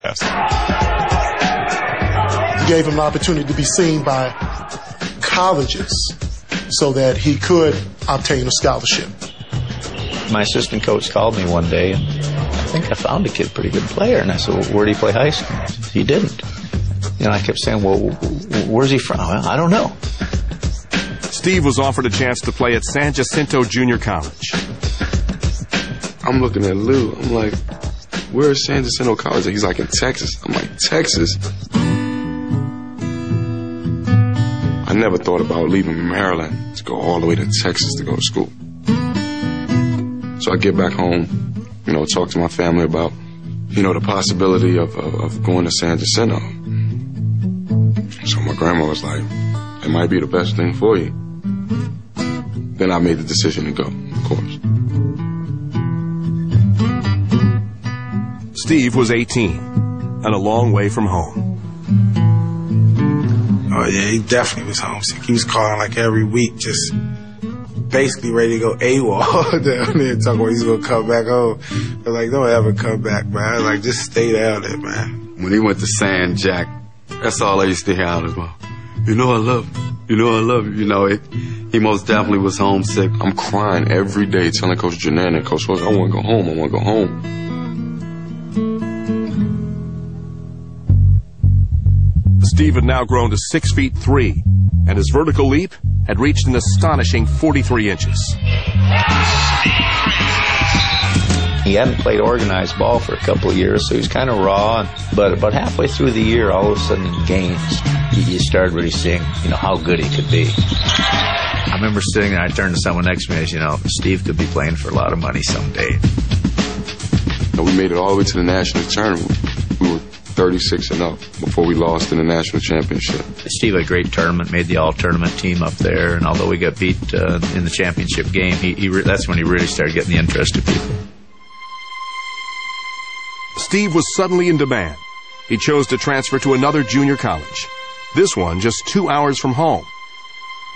Yes. He gave him an opportunity to be seen by colleges so that he could obtain a scholarship. My assistant coach called me one day, and I think I found a kid pretty good player. And I said, well, where did he play high school? He didn't. You know, I kept saying, well, where's he from? Well, I don't know. Steve was offered a chance to play at San Jacinto Junior College. I'm looking at Lou. I'm like, where's San Jacinto College? He's like, in Texas. I'm like, Texas? I never thought about leaving Maryland to go all the way to Texas to go to school. So I get back home, you know, talk to my family about, you know, the possibility of going to San Jacinto. So my grandma was like, it might be the best thing for you. Then I made the decision to go, of course. Steve was 18 and a long way from home. Oh, yeah, he definitely was homesick. He was calling like every week, just basically ready to go AWOL down there, talking about he's going to come back home. I was like, don't ever come back, man. I was like, just stay down there, man. When he went to San Jack, that's all I used to hear out about. You know I love you. You know I love you. You know, he most definitely was homesick. I'm crying every day telling Coach Janan and Coach Wells, I want to go home. I want to go home. Steve had now grown to 6'3", and his vertical leap had reached an astonishing 43 inches. He hadn't played organized ball for a couple of years, so he was kind of raw. But about halfway through the year, all of a sudden in games, you started really seeing, you know, how good he could be. I remember sitting there, I turned to someone next to me and said, you know, Steve could be playing for a lot of money someday. We made it all the way to the national tournament. We were 36-0 before we lost in the national championship. Steve had a great tournament, made the all-tournament team up there, and although we got beat in the championship game, that's when he really started getting the interest of people. Steve was suddenly in demand. He chose to transfer to another junior college, this one just 2 hours from home.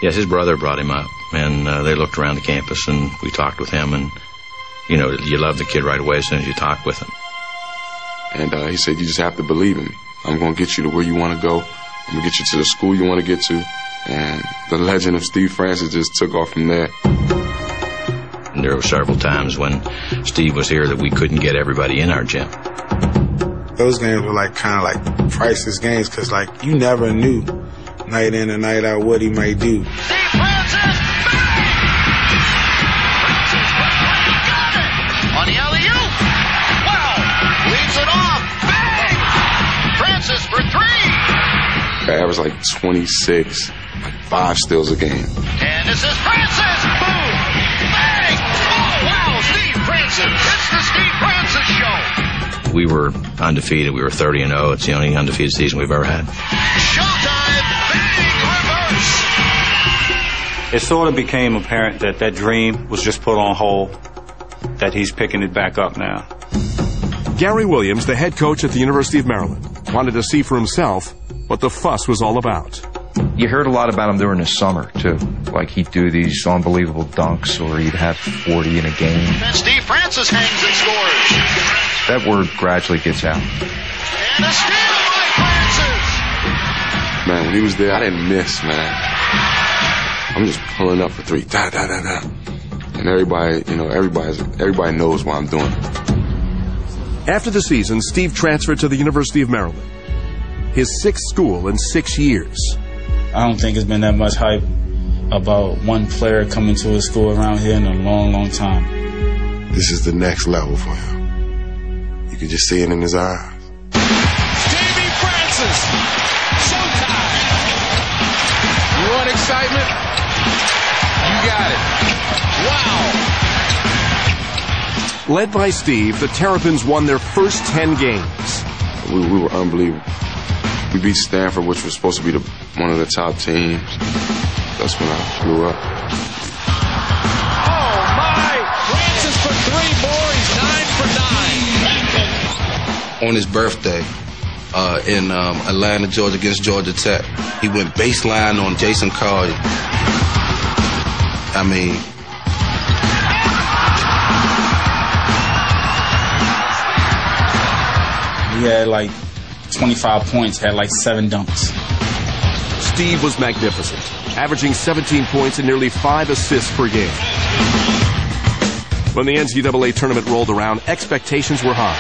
Yes, his brother brought him up, and they looked around the campus, and we talked with him, and, you know, you love the kid right away as soon as you talk with him. And he said, you just have to believe in me. I'm going to get you to where you want to go. I'm going to get you to the school you want to get to. And the legend of Steve Francis just took off from there. And there were several times when Steve was here that we couldn't get everybody in our gym. Those games were like kind of like priceless games because, like, you never knew night in and night out what he might do. Steve Francis, bang! On the alley-oop. Wow! Leads it off. Bang! Francis for three. I averaged like 26, like 5 steals a game. And this is Francis. Boom! Bang! Oh, wow! Steve Francis. It's the Steve Francis show. We were undefeated. We were 30-0. It's the only undefeated season we've ever had. Showtime! Bang! Reverse! It sort of became apparent that that dream was just put on hold, that he's picking it back up now. Gary Williams, the head coach at the University of Maryland, wanted to see for himself what the fuss was all about. You heard a lot about him during the summer, too. Like he'd do these unbelievable dunks or he'd have 40 in a game. And Steve Francis hangs and scores. That word gradually gets out. And a steal by Francis! Man, when he was there, I didn't miss, man. I'm just pulling up for three. Da, da, da, da. And everybody, you know, everybody knows what I'm doing. After the season, Steve transferred to the University of Maryland, his 6th school in 6 years. I don't think it's been that much hype about one player coming to a school around here in a long, long time. This is the next level for him. You can just see it in his eyes. Stevie Francis! Showtime! You want excitement? You got it. Wow! Led by Steve, the Terrapins won their first 10 games. We were unbelievable. We beat Stanford, which was supposed to be one of the top teams. That's when I grew up. Oh, my! Francis for 3 more. He's 9 for 9. On his birthday in Atlanta, Georgia, against Georgia Tech, he went baseline on Jason Collier. I mean, He had like 25 points, had like 7 dunks. Steve was magnificent, averaging 17 points and nearly 5 assists per game. When the NCAA tournament rolled around, expectations were high.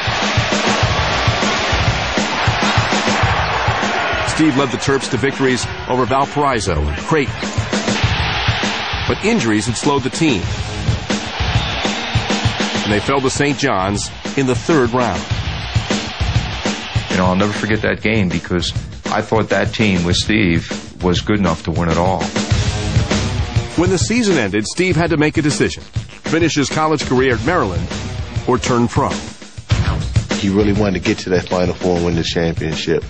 Steve led the Terps to victories over Valparaiso and Creighton. But injuries had slowed the team, and they fell to St. John's in the 3rd round. You know, I'll never forget that game because I thought that team with Steve was good enough to win it all. When the season ended, Steve had to make a decision: finish his college career at Maryland or turn pro. He really wanted to get to that Final Four and win the championship.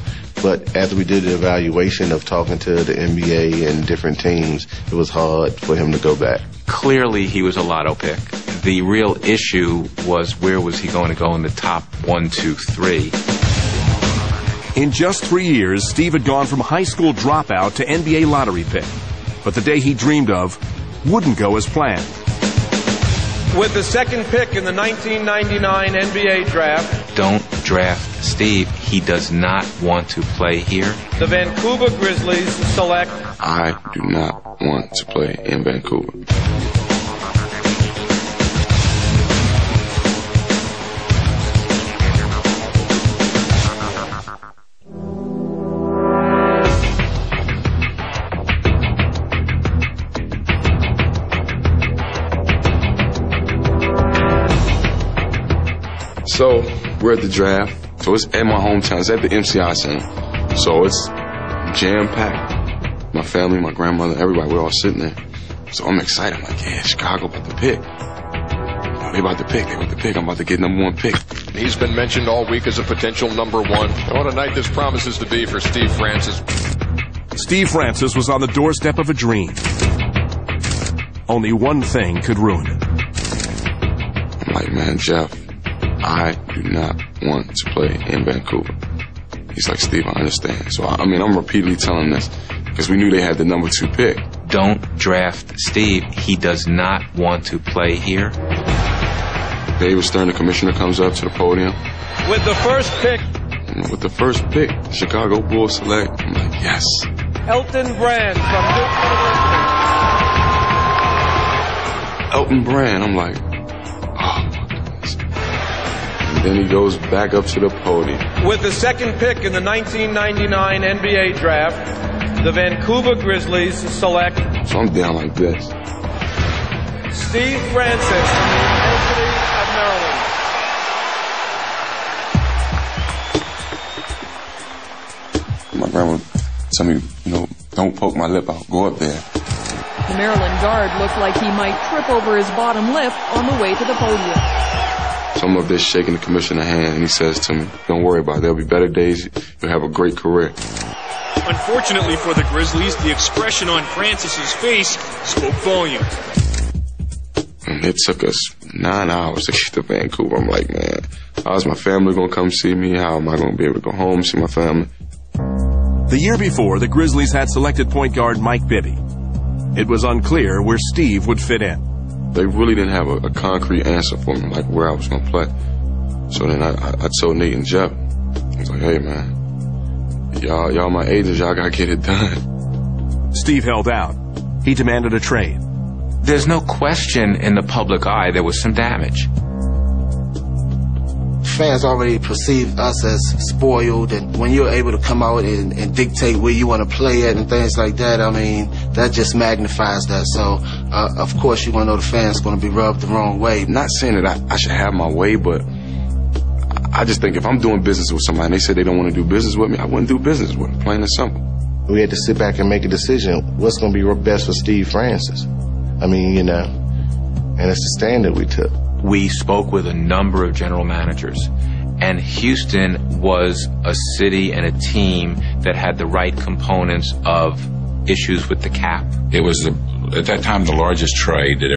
But after we did the evaluation of talking to the NBA and different teams, it was hard for him to go back. Clearly, he was a lotto pick. The real issue was where was he going to go in the top 1, 2, 3. In just 3 years, Steve had gone from high school dropout to NBA lottery pick. But the day he dreamed of wouldn't go as planned. With the 2nd pick in the 1999 NBA draft, don't draft Steve. He does not want to play here. The Vancouver Grizzlies select. I do not want to play in Vancouver. So we're at the draft. So it's at my hometown. It's at the MCI Center. So it's jam-packed. My family, my grandmother, everybody, we're all sitting there. So I'm excited. I'm like, yeah, Chicago about to pick. They about to pick. I'm about to get #1 pick. He's been mentioned all week as a potential #1. What a night this promises to be for Steve Francis. Steve Francis was on the doorstep of a dream. Only one thing could ruin it. I'm like, man, Jeff, I do not want to play in Vancouver. He's like, Steve, I understand. So, I'm repeatedly telling this because we knew they had the #2 pick. Don't draft Steve. He does not want to play here. David Stern, the commissioner, comes up to the podium. With the 1st pick. With the 1st pick, the Chicago Bulls select. I'm like, yes. Elton Brand from Duke University. Elton Brand. I'm like, oh my goodness. And then he goes back up to the podium. With the 2nd pick in the 1999 NBA draft, the Vancouver Grizzlies select. So I'm down like this. Steve Francis from the University of Maryland. My grandma told me, don't poke my lip out. Go up there. The Maryland guard looked like he might trip over his bottom lip on the way to the podium. So I'm up there shaking the commissioner's hand, and he says to me, don't worry about it. There'll be better days. You'll have a great career. Unfortunately for the Grizzlies, the expression on Francis's face spoke volumes. And it took us 9 hours to get to Vancouver. I'm like, man, how's my family going to come see me? How am I going to be able to go home, see my family? The year before, the Grizzlies had selected point guard Mike Bibby. It was unclear where Steve would fit in. They really didn't have a concrete answer for me, like where I was going to play. So then I told Nate and Jeff, I was like, hey, man, y'all my agents, y'all got to get it done. Steve held out. He demanded a trade. There's no question in the public eye there was some damage. Fans already perceive us as spoiled, and when you're able to come out and dictate where you want to play at and things like that, that just magnifies that. So, of course, you're going to know the fans going to be rubbed the wrong way. Not saying that I should have my way, but I just think if I'm doing business with somebody and they say they don't want to do business with me, I wouldn't do business with them, plain and simple. We had to sit back and make a decision. What's going to be best for Steve Francis? And it's the stand that we took. We spoke with a number of general managers, and Houston was a city and a team that had the right components of issues with the cap. It was, at that time, the largest trade that